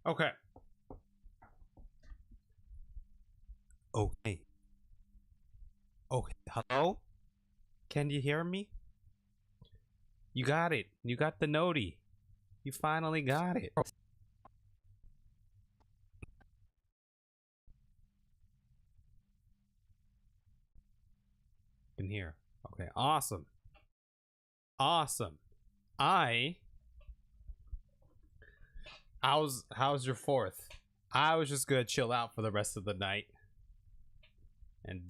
Okay. Okay. Okay. Hello? Can you hear me? You got it. You got the noti. You finally got it. In here. Okay. Awesome. Awesome. How's your fourth? I was just gonna chill out for the rest of the night. And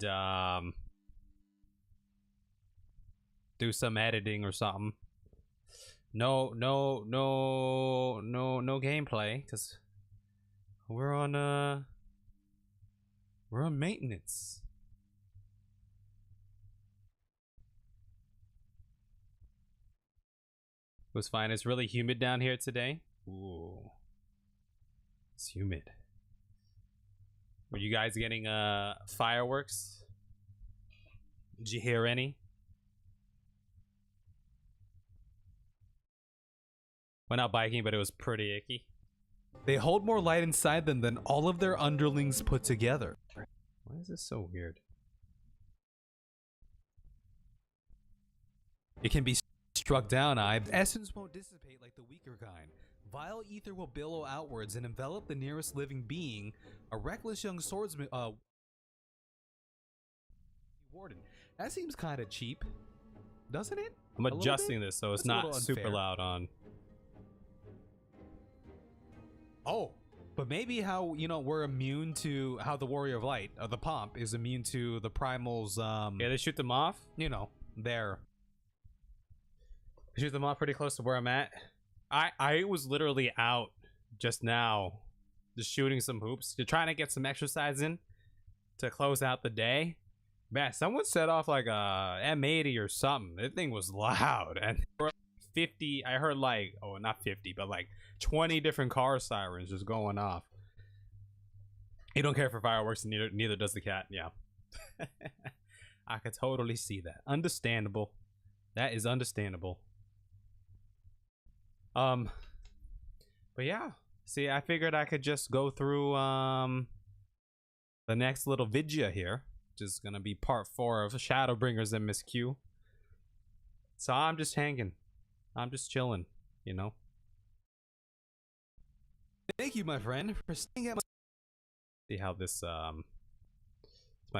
do some editing or something. No gameplay, because we're on maintenance. It was fine. It's really humid down here today. Ooh. It's humid. Were you guys getting fireworks? Did you hear any? Went out biking, but it was pretty icky. They hold more light inside them than all of their underlings put together. Why is this so weird? It can be struck down. Essence won't dissipate like the weaker kind. Vile ether will billow outwards and envelop the nearest living being. A reckless young swordsman. Warden. That seems kind of cheap, doesn't it? I'm adjusting this so it's not super loud on. Oh, but maybe how, you know, we're immune to how the Warrior of Light, the Pomp, is immune to the Primals. Yeah, they shoot them off. You know, there. Shoot them off pretty close to where I'm at. I was literally out just now, just shooting some hoops, to trying to get some exercise in to close out the day. Man, someone set off like a M80 or something. That thing was loud, and 50. I heard like, oh, not 50, but like 20 different car sirens just going off. You don't care for fireworks, and neither does the cat. Yeah, I could totally see that. Understandable. That is understandable. But yeah, see, I figured I could just go through the next little vidya here, which is gonna be part 4 of Shadowbringers and Miss Q. So I'm just hanging, I'm just chilling, you know. Thank you, my friend, for staying at my... See how this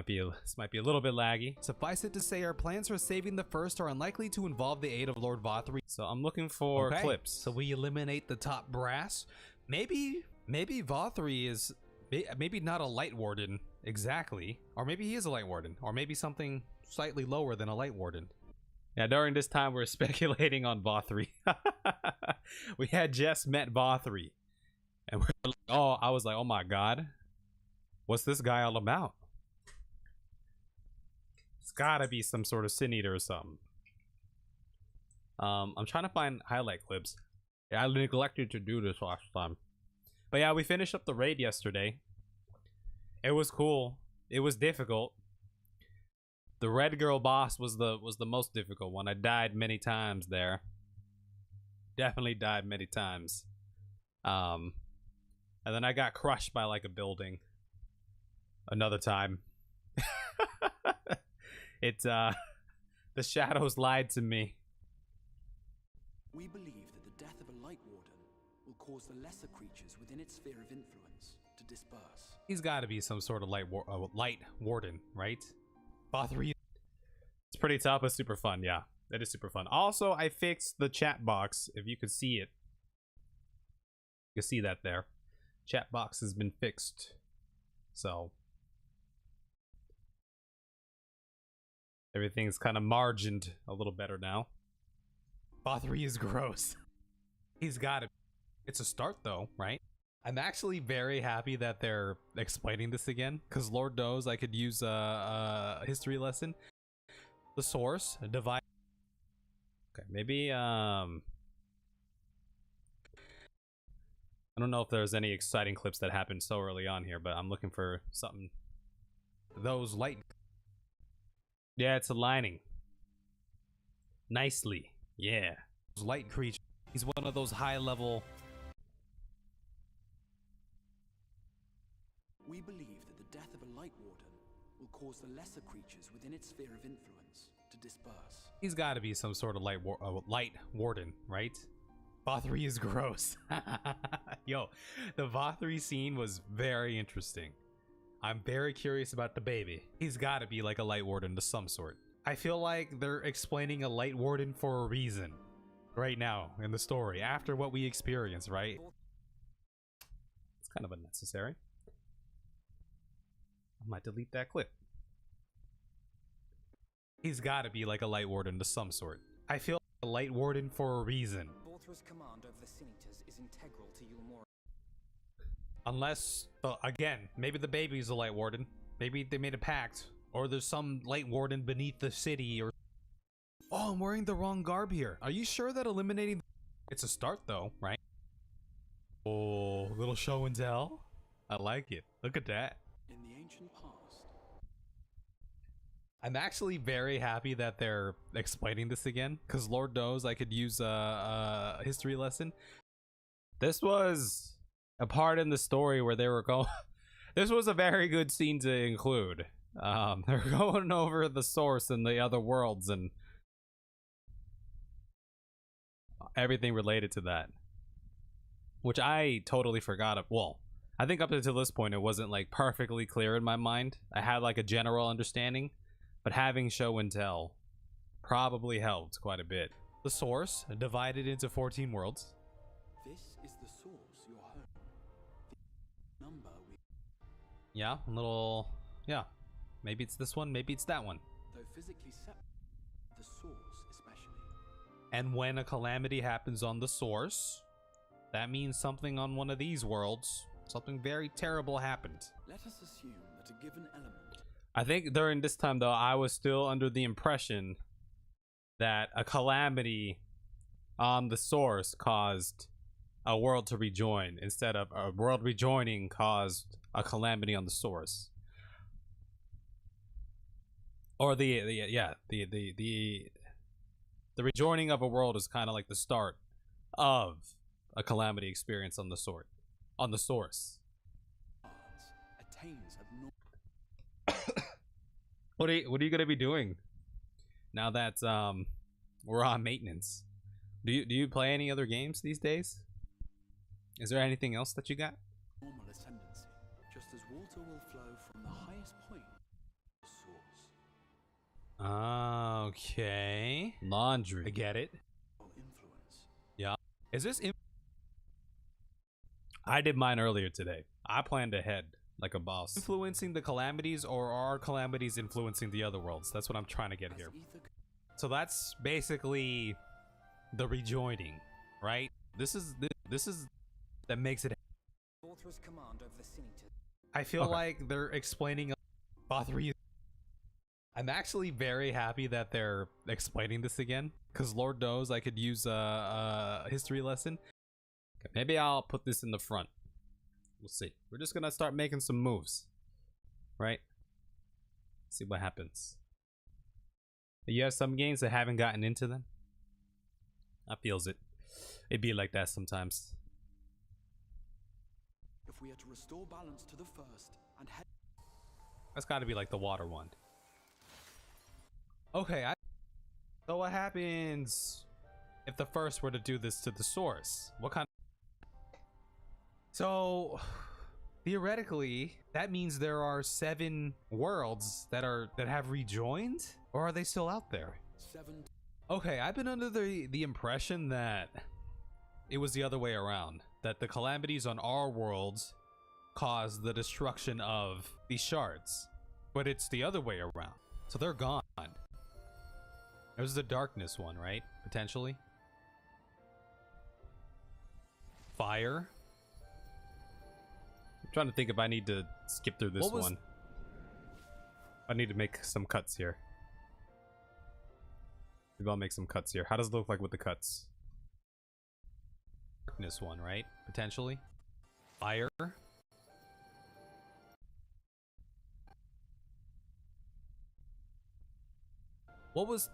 this might be a little bit laggy. Suffice it to say, our plans for saving the first are unlikely to involve the aid of Lord Vothri. So I'm looking for clips. So we eliminate the top brass. Maybe Vothri is maybe not a light warden exactly, or maybe he is a light warden, or maybe something slightly lower than a light warden. Yeah, during this time we're speculating on Vothri. We had just met Vothri, and we're like, oh, I was like, oh my god, what's this guy all about? It's gotta be some sort of sin eater or something. I'm trying to find highlight clips. Yeah, I neglected to do this last time. But yeah, we finished up the raid yesterday. It was cool. It was difficult. The red girl boss was the most difficult one. I died many times there. Definitely died many times. And then I got crushed by like a building. Another time. The shadows lied to me. We believe that the death of a light warden will cause the lesser creatures within its sphere of influence to disperse. He's got to be some sort of light warden, right? Vothri. It's pretty tough, but super fun. Yeah, that is super fun. Also, I fixed the chat box. If you could see it, you can see that there. Chat box has been fixed. So everything's kind of margined a little better now. Vothri is gross. He's got it. It's a start though, right? I'm actually very happy that they're explaining this again, because Lord knows I could use a history lesson. The source, a divide. Okay, maybe I don't know if there's any exciting clips that happened so early on here, but I'm looking for something. Those light. Yeah, it's aligning nicely. Yeah, light creature. He's one of those high level. We believe that the death of a Light Warden will cause the lesser creatures within its sphere of influence to disperse. He's got to be some sort of light warden, right? Vothri is gross. Yo, the Vothri scene was very interesting. I'm very curious about the baby. He's got to be like a light warden of some sort. I feel like they're explaining a light warden for a reason right now in the story after what we experienced, right? It's kind of unnecessary. I might delete that clip. He's got to be like a light warden of some sort. I feel like a light warden for a reason. Borthra's command over the Senators is integral to Yulmora. Unless, again, maybe the baby's a light warden. Maybe they made a pact. Or there's some light warden beneath the city or... Oh, I'm wearing the wrong garb here. Are you sure that eliminating... It's a start though, right? Oh, little show and tell. I like it. Look at that. In the ancient past, I'm actually very happy that they're explaining this again, because Lord knows I could use a history lesson. This was a part in the story where they were going... This was a very good scene to include. They're going over the source and the other worlds and everything related to that, which I totally forgot of. Well, I think up until this point it wasn't like perfectly clear in my mind. I had like a general understanding, but having show and tell probably helped quite a bit. The source divided into 14 worlds. this is the source, your home. The number we, Yeah, a little, yeah. Maybe it's this one, maybe it's that one. though physically separate, the source especially. And when a calamity happens on the source, that means something on one of these worlds, something very terrible happened. Let us assume that a given element, I think during this time though, I was still under the impression that a calamity on the source caused a world to rejoin instead of a world rejoining caused a calamity on the source. Or the rejoining of a world is kind of like the start of a calamity experience on the source. attains abnormal. What are you gonna be doing now that we're on maintenance? Do you play any other games these days? Is there anything else that you got? Normal ascendancy, just as water will flow from the highest point to the source. Okay. Laundry. I get it. Or influence. Yeah. Is this I did mine earlier today. I planned ahead like a boss. Influencing the calamities, or are calamities influencing the other worlds? That's what I'm trying to get here. So that's basically the rejoining, right? This is that makes it. Borthra's command over the Senators. I feel like they're explaining Vothri. I'm actually very happy that they're explaining this again, because Lord knows I could use a history lesson. Okay, maybe I'll put this in the front. We'll see. We're just gonna start making some moves, right? See what happens. You have some games that haven't gotten into them. I feels it. It be like that sometimes. If we are to restore balance to the first and head, That's got to be like the water one. Okay, so what happens if the first were to do this to the source? What kind of... So theoretically, that means there are 7 worlds that have rejoined, or are they still out there? 7 Okay, I've been under the impression that it was the other way around, that the calamities on our worlds caused the destruction of these shards, but it's the other way around. So they're gone. There's the darkness one, right? Potentially. Fire. I'm trying to think if I need to skip through this one. I need to make some cuts here. Maybe I'll make some cuts here. How does it look like with the cuts? Darkness one, right? Potentially. Fire. What was...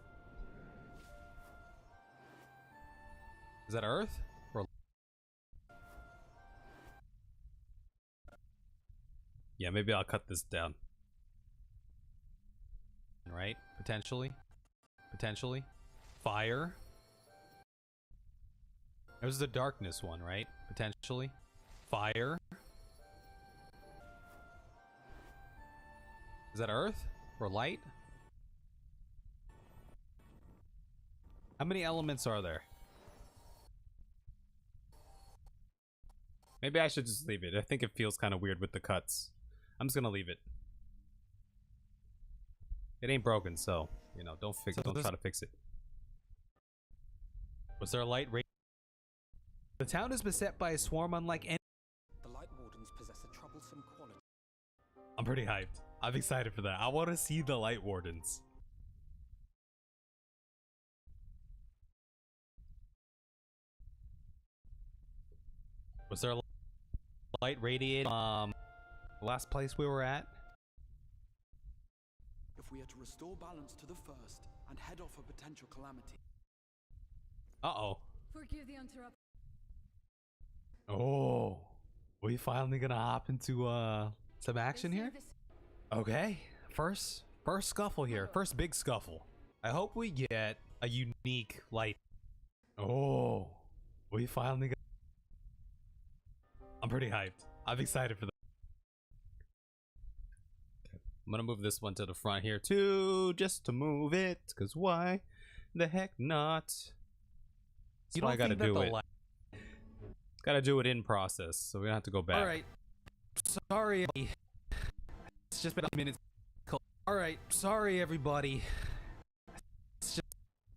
Is that Earth? Or... Yeah, maybe I'll cut this down. Right? Potentially. Potentially. Fire. There's the darkness one, right? Potentially. Fire. Is that earth or light? How many elements are there? Maybe I should just leave it. I think it feels kind of weird with the cuts. I'm just gonna leave it. It ain't broken, so you know, don't try to fix it. Was there a light raid? The town is beset by a swarm unlike any. The Light Wardens possess a troublesome quality. I'm pretty hyped. I'm excited for that. I want to see the Light Wardens. Was there a light radiated the last place we were at? If we are to restore balance to the first and head off a potential calamity. Uh-oh. Forgive the interruption. Oh. We finally gonna hop into some action here? Okay. First scuffle here. First big scuffle. I hope we get a unique light. Oh. We finally got. I'm pretty hyped. I'm excited for that. I'm gonna move this one to the front here too, just to move it, cause why the heck not? That's why I gotta do it. Gotta do it in process, so we don't have to go back. Alright. Sorry. It's just been a minute. Alright, sorry everybody.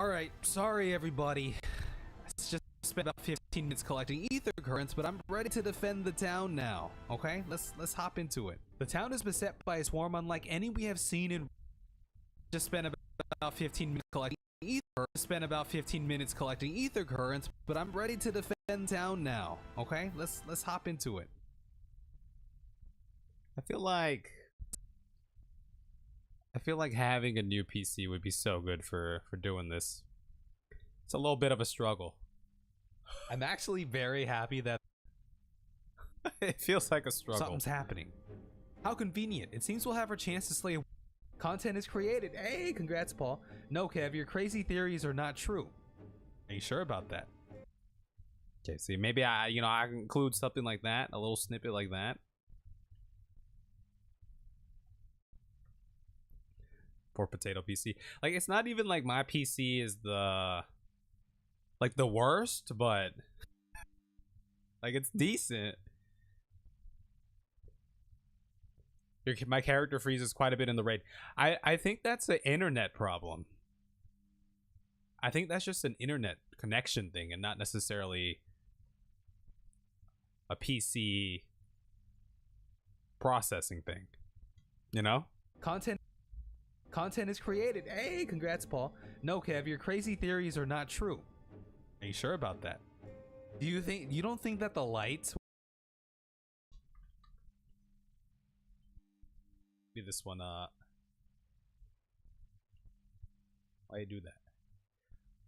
Alright, sorry everybody. It's just spent about 15 minutes collecting ether currents, but I'm ready to defend the town now. Okay, let's hop into it. The town is beset by a swarm unlike any we have seen in. Just spent about 15 minutes collecting ether. Spent about 15 minutes collecting ether currents, but I'm ready to defend town now. Okay, let's hop into it. I feel like having a new PC would be so good for doing this. It's a little bit of a struggle. I'm actually very happy that it feels like a struggle. Something's happening. How convenient. It seems we'll have our chance to slay. Content is created. Hey, congrats, Paul. No, Kev, your crazy theories are not true. Are you sure about that? Okay, see, maybe I include something like that, a little snippet like that. Poor potato PC. Like, it's not even like my PC is the worst, but like it's decent. My character freezes quite a bit in the raid. I think that's an internet problem. I think that's just an internet connection thing and not necessarily a PC processing thing. You know? Content is created. Hey, congrats, Paul. No, Kev, your crazy theories are not true. Are you sure about that? You don't think that the lights? Be this one. Why you do that?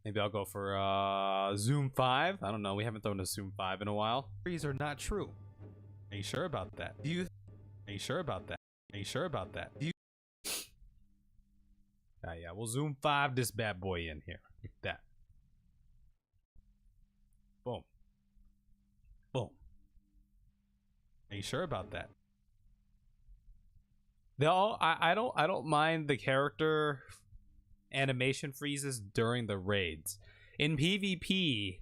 Maybe I'll go for Zoom 5. I don't know. We haven't thrown a Zoom 5 in a while. Theories are not true. Are you sure about that? Are you sure about that? Are you sure about that? Yeah, we'll Zoom 5 this bad boy in here. Like that. Boom. Boom. Are you sure about that? I don't mind the character animation freezes during the raids. In PvP,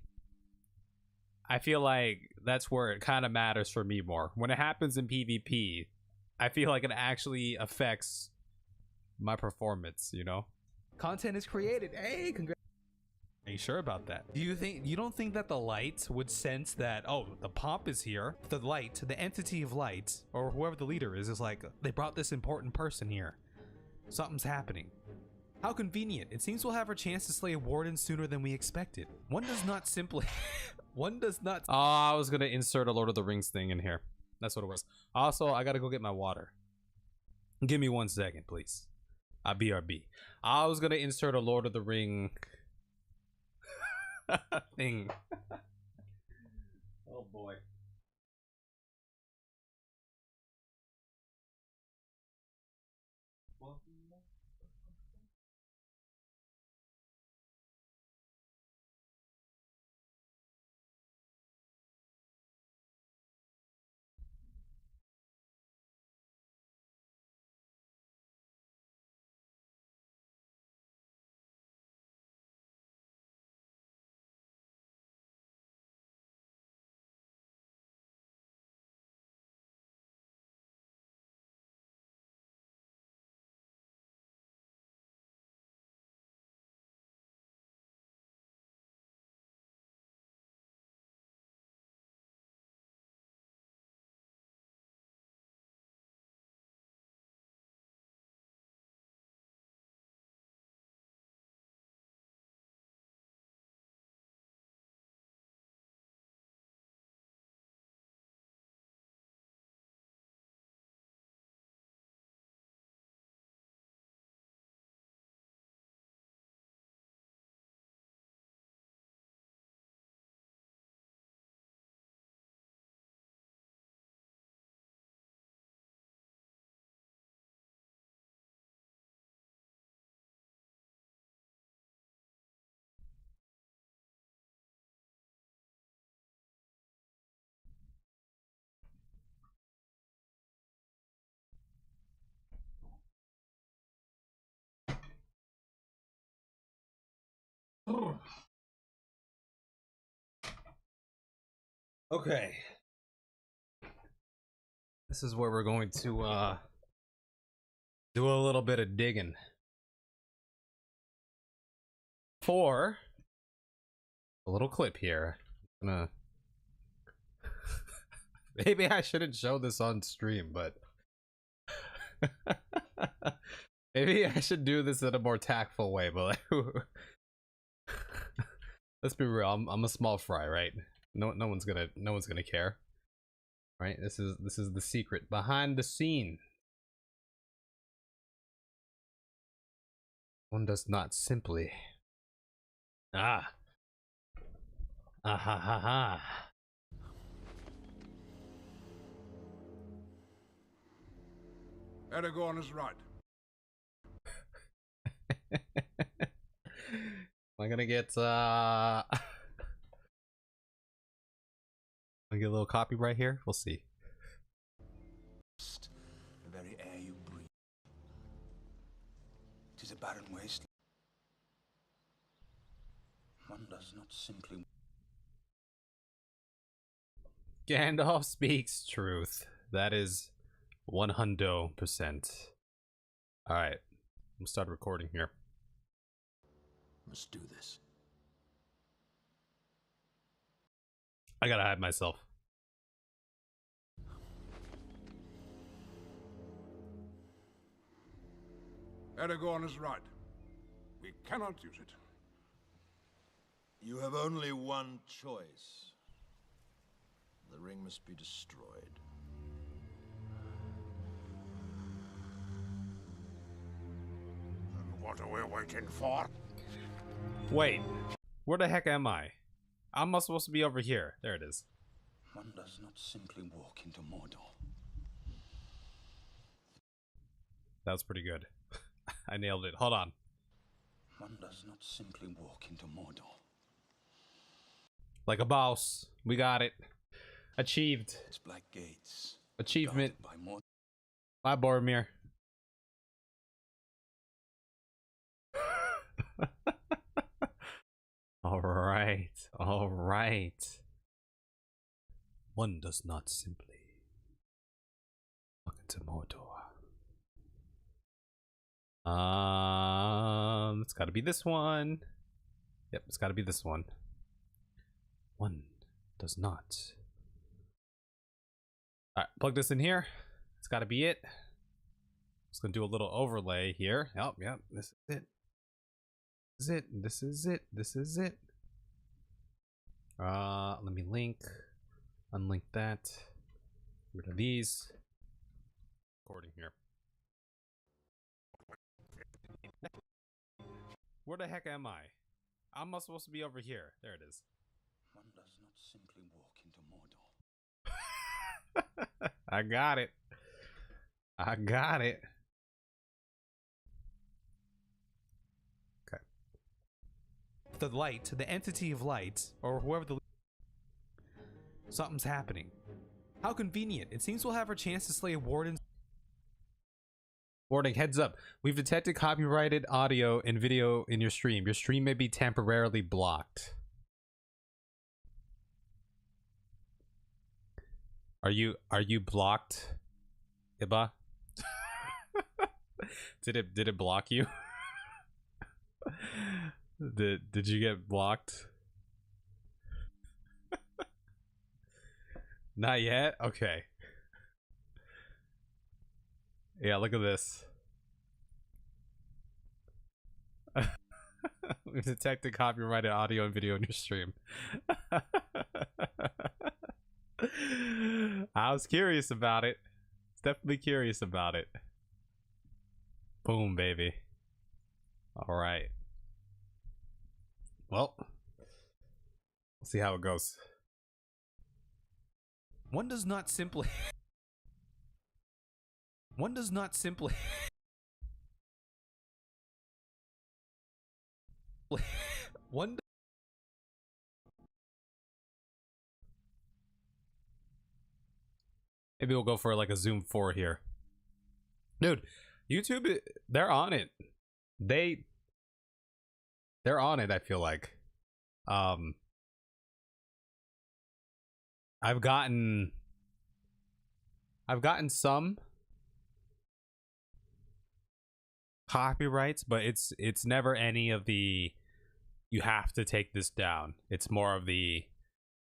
I feel like that's where it kind of matters for me more. When it happens in PvP, I feel like it actually affects my performance, you know? Content is created. Hey, congrats. Are you sure about that? You don't think that the light would sense that, oh, the pomp is here? The light, the entity of light, or whoever the leader is like, they brought this important person here. Something's happening. How convenient. It seems we'll have our chance to slay a warden sooner than we expected. One does not simply... One does not... Oh, I was gonna insert a Lord of the Rings thing in here. That's what it was. Also, I gotta go get my water. Give me 1 second, please. BRB. I was gonna insert a Lord of the Ring... thing. Oh boy. Okay. This is where we're going to do a little bit of digging. For a little clip here. I'm gonna maybe I shouldn't show this on stream, but maybe I should do this in a more tactful way, but like, let's be real, I'm a small fry, right? No one's gonna care. Right? This is the secret behind the scene. One does not simply ah ha ha ha. Aragorn is right. Am I gonna get I get a little copyright here? We'll see. The very air you breathe. It is a barren waste. One does not simply. Gandalf speaks truth. That is 100%. Alright. We'll start recording here. Must do this. I gotta hide myself. Aragorn is right. We cannot use it. You have only one choice. The ring must be destroyed. And what are we waiting for? Wait. Where the heck am I? I'm not supposed to be over here. There it is. One does not simply walk into Mordor. That was pretty good. I nailed it. Hold on. One does not simply walk into Mordor. Like a boss. We got it. Achieved. Its black gates. Achievement. Guarded by Mordor. Bye, Boromir. Alright. Alright. One does not simply walk into Mordor. It's gotta be this one. Yep, it's gotta be this one. One does not. Alright, plug this in here. It's gotta be it. Just gonna do a little overlay here. Oh, yep, this is it. This is it. This is it. This is it. Let me unlink that. Get rid of these. Recording here. Where the heck am I? I'm not supposed to be over here. There it is. One does not simply walk into Mordor. I got it. I got it. Okay. The light, the entity of light, or whoever the... Something's happening. How convenient. It seems we'll have our chance to slay a warden. Warning, heads up. We've detected copyrighted audio and video in your stream. Your stream may be temporarily blocked. Are you blocked, Iba? Did it block you? Did you get blocked? Not yet? Okay. Yeah, look at this. We've detected copyrighted audio and video in your stream. I was curious about it. Definitely curious about it. Boom, baby. All right. Well, we'll see how it goes. One does not simply... One does not simply... One... Maybe we'll go for like a Zoom 4 here. Dude, YouTube, they're on it. They're on it, I feel like. I've gotten some copyrights, but it's never any of the you have to take this down. It's more of the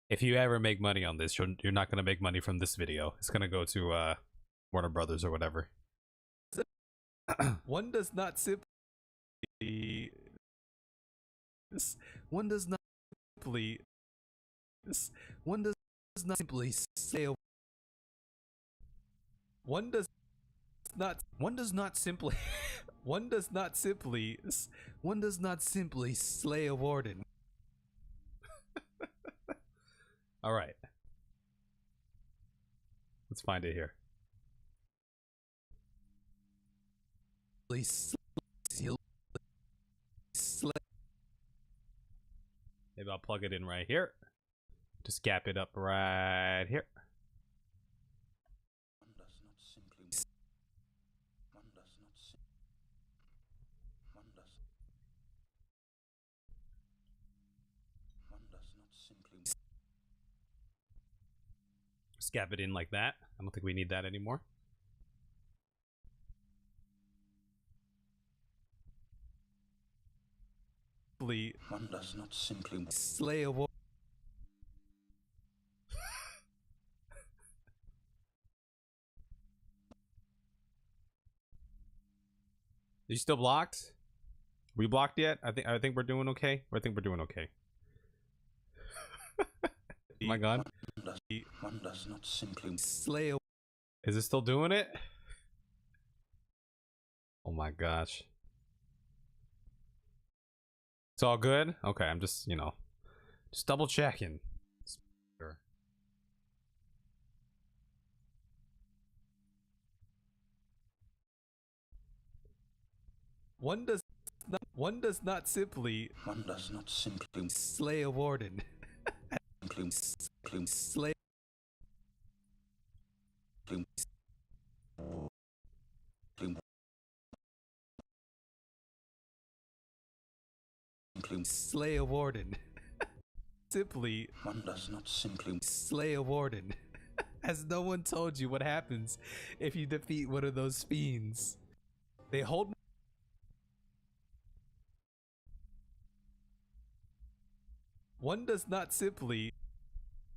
if you ever make money on this, you're not gonna make money from this video. It's gonna go to Warner Brothers or whatever. One does not simply one does not simply one does not simply say one does not simply one does not simply slay a warden. All right, let's find it here. Maybe I'll plug it in right here. Just gap it up right here. Just gap it in like that. I don't think we need that anymore. One does not simply slay a warden. Are you still blocked? We blocked yet? I think we're doing okay. I think we're doing okay. Oh my god. one does not simply Slay a Is it still doing it? Oh my gosh. It's all good? Okay, I'm just, just double checking. Sure. one does not simply slay a warden. Slay slay a warden. Simply one does not simply slay a warden. Has no one told you what happens if you defeat one of those fiends? They hold one does not simply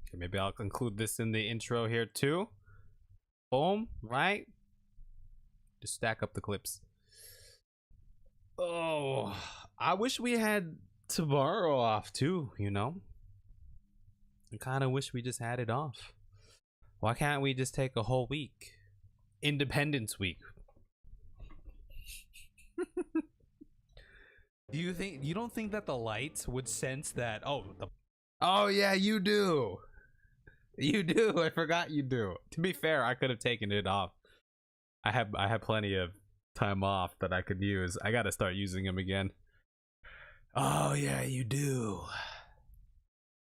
Okay, maybe I'll include this in the intro here too. Boom, right? Just stack up the clips. Oh, I wish we had tomorrow off too, I kind of wish we just had it off. Why can't we just take a whole week? Independence Week. you don't think that the lights would sense that Oh yeah, you do. You do. I forgot you do. To be fair, I could have taken it off. I have plenty of time off that I could use. I gotta start using them again. Oh yeah, you do.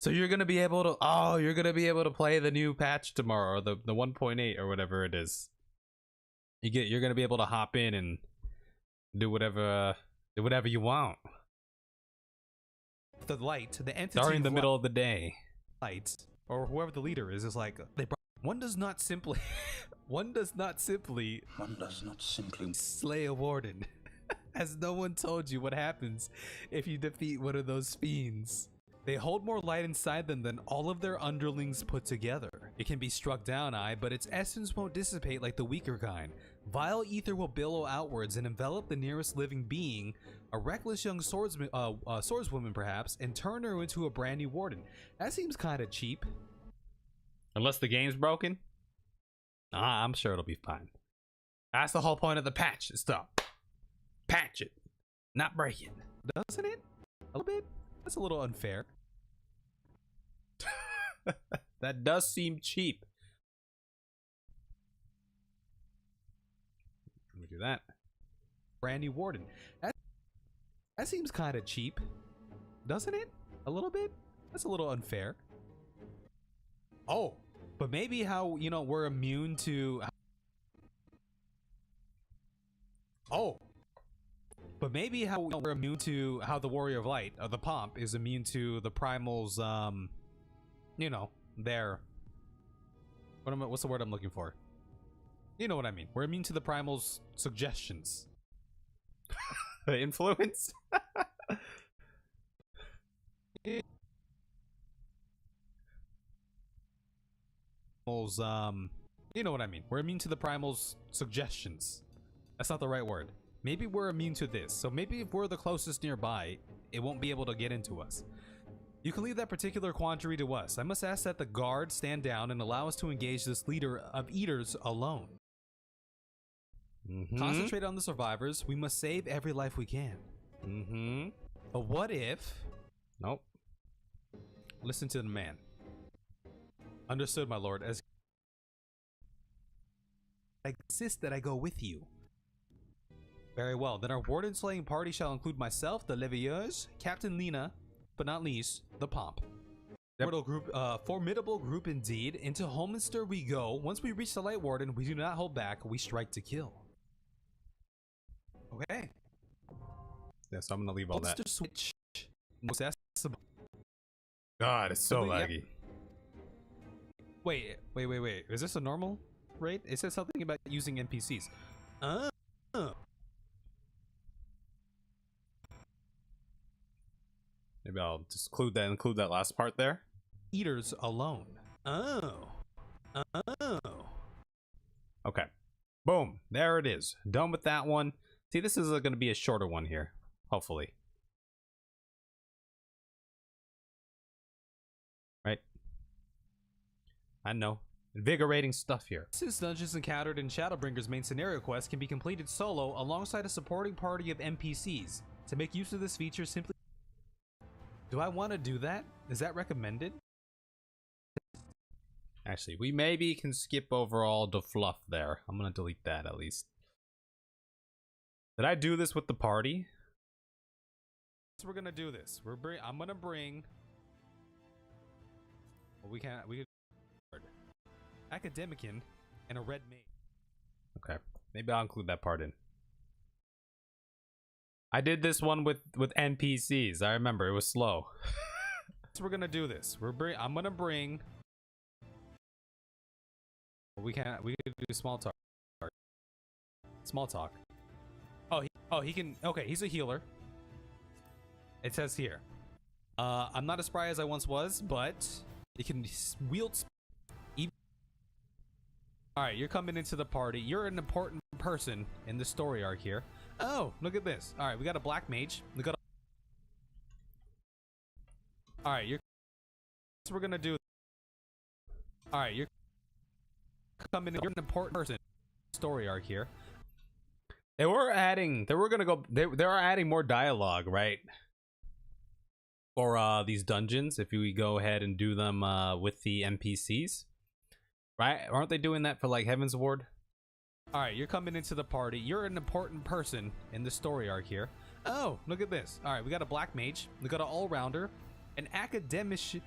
So you're gonna be able to play the new patch tomorrow, or the 1.8 or whatever it is. You're gonna be able to hop in and do whatever you want. the light, the entity During the middle of the day. light, or whoever the leader is like one does not simply slay a warden. Has no one told you what happens if you defeat one of those fiends? They hold more light inside them than all of their underlings put together. It can be struck down, but its essence won't dissipate like the weaker kind. Vile ether will billow outwards and envelop the nearest living being, a reckless young swordswoman perhaps, and turn her into a brand new warden. That seems kind of cheap. Unless the game's broken. I'm sure it'll be fine. That's the whole point of the patch, is to patch it, not break it. Doesn't it? A little bit? That's a little unfair. That does seem cheap. Let me do that. Brand new warden. That seems kind of cheap. Doesn't it? A little bit? That's a little unfair. Oh, but maybe how, we're immune to... But maybe how we're immune to how the Warrior of Light, or the Pomp, is immune to the Primal's, you know, their... what's the word I'm looking for? You know what I mean. We're immune to the Primal's suggestions. The influence? You know what I mean. We're immune to the Primal's suggestions. That's not the right word. Maybe we're immune to this. So maybe if we're the closest nearby, it won't be able to get into us. You can leave that particular quandary to us. I must ask that the guard stand down and allow us to engage this leader of eaters alone. Concentrate on the survivors. We must save every life we can. But what if... Nope. Listen to the man. Understood, my lord. As I insist that I go with you. Very well. Then our warden slaying party shall include myself, the Levieurs, Captain Lena, but not least, the Pomp. Formidable group indeed. Into Holminster we go. Once we reach the Light Warden, we do not hold back. We strike to kill. Okay. Yeah, so I'm gonna leave all that. Holminster switch. Most accessible. God, it's so laggy. Wait. Is this a normal rate? It says something about using NPCs. Oh. Maybe I'll just include that last part there. Eaters alone. Oh. Okay. Boom. There it is. Done with that one. See, this is going to be a shorter one here. Hopefully. Right? I know. Invigorating stuff here. Since dungeons encountered in Shadowbringer's main scenario quest can be completed solo alongside a supporting party of NPCs. To make use of this feature, simply... Do I want to do that? Is that recommended? Actually, we maybe can skip over all the fluff there. I'm going to delete that at least. Did I do this with the party? So we're going to do this. I'm going to bring... Well, we could... Academician and a red mage. Okay. Maybe I'll include that part in. I did this one with NPCs. I remember it was slow. So we're gonna do this. I'm gonna bring. We could do small talk. Small talk. Oh, he can. Okay, he's a healer. It says here. I'm not as spry as I once was, but he can wield. All right, you're coming into the party. You're an important person in the story arc here. Oh, look at this. All right, we got a black mage. All right, so we're gonna do. All right, you're coming in. You're an important person. Story arc here. They are adding more dialogue, right? For these dungeons, if we go ahead and do them with the NPCs. Right? Aren't they doing that for like Heaven's Ward? All right, you're coming into the party. You're an important person in the story arc here. Oh, look at this. All right, we got a black mage. We got an all-rounder, an academician,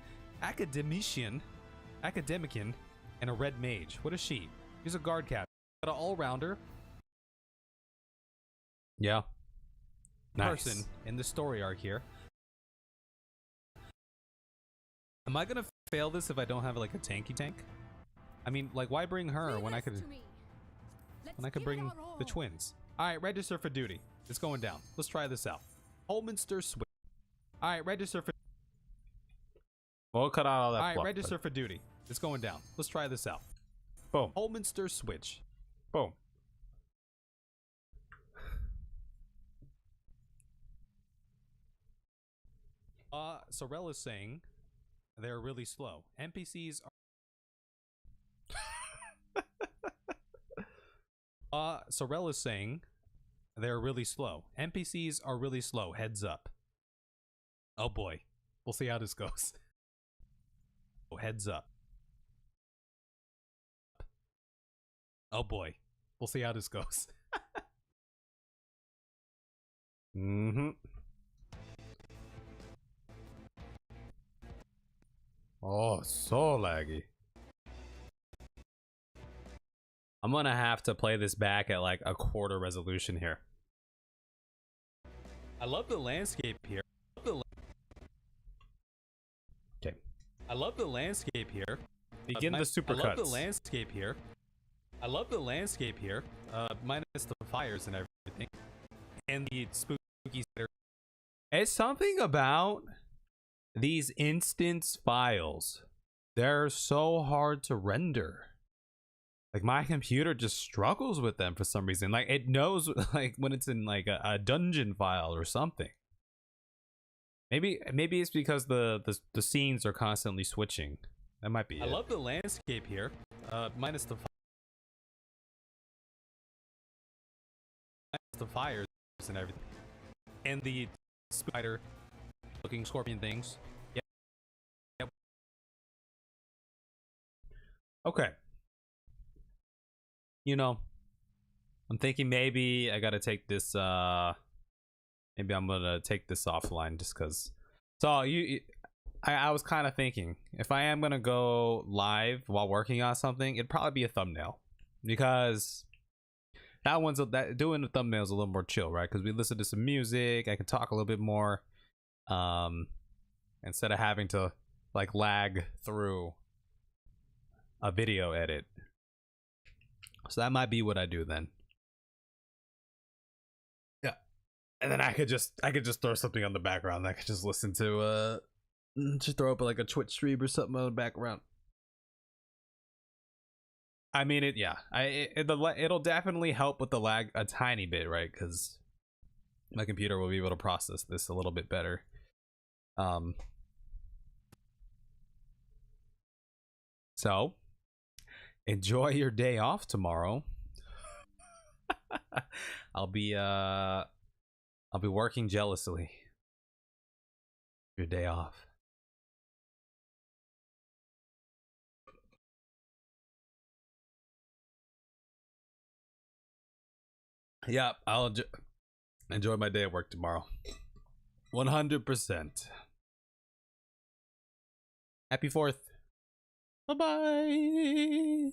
and a red mage. What is she? She's a guard captain. Got an all-rounder. Yeah. Person in the story arc here. Am I gonna fail this if I don't have like a tanky tank? I mean, like, why bring her when I could bring the twins? All right, register for duty. It's going down. Let's try this out. Holminster switch. All right, register for. We'll cut out all that. All right, fluff, register for duty. It's going down. Let's try this out. Boom. Holminster switch. Boom. Sorel is saying they're really slow. NPCs are. Sorel is saying they're really slow. NPCs are really slow. Heads up. Oh boy. We'll see how this goes. Oh, heads up. Oh boy. We'll see how this goes. Mm-hmm. Oh, so laggy. I'm gonna have to play this back at like a quarter resolution here. I love the landscape here. Okay. I love the landscape here. Begin the supercuts. I love the landscape here. I love the landscape here. Minus the fires and everything. And the spooky. It's something about these instance files. They're so hard to render. Like my computer just struggles with them for some reason. Like it knows like when it's in like a dungeon file or something. Maybe it's because the scenes are constantly switching. That might be it. I love the landscape here. Minus the fires and everything. And the spider looking scorpion things. Yep. Okay. You know, I'm thinking maybe I gotta take this maybe I'm gonna take this offline just because. So I was kind of thinking if I am gonna go live while working on something, it'd probably be a thumbnail, because that doing the thumbnail is a little more chill, right? Because we listen to some music, I can talk a little bit more instead of having to like lag through a video edit. So that might be what I do then. Yeah. And then I could just throw something on the background. I could just listen to just throw up like a Twitch stream or something on the background. I mean it'll definitely help with the lag a tiny bit, right? Cuz my computer will be able to process this a little bit better. So enjoy your day off tomorrow. I'll be working jealously. Your day off. Yeah, I'll enjoy my day at work tomorrow. 100%. Happy 4th. Bye-bye.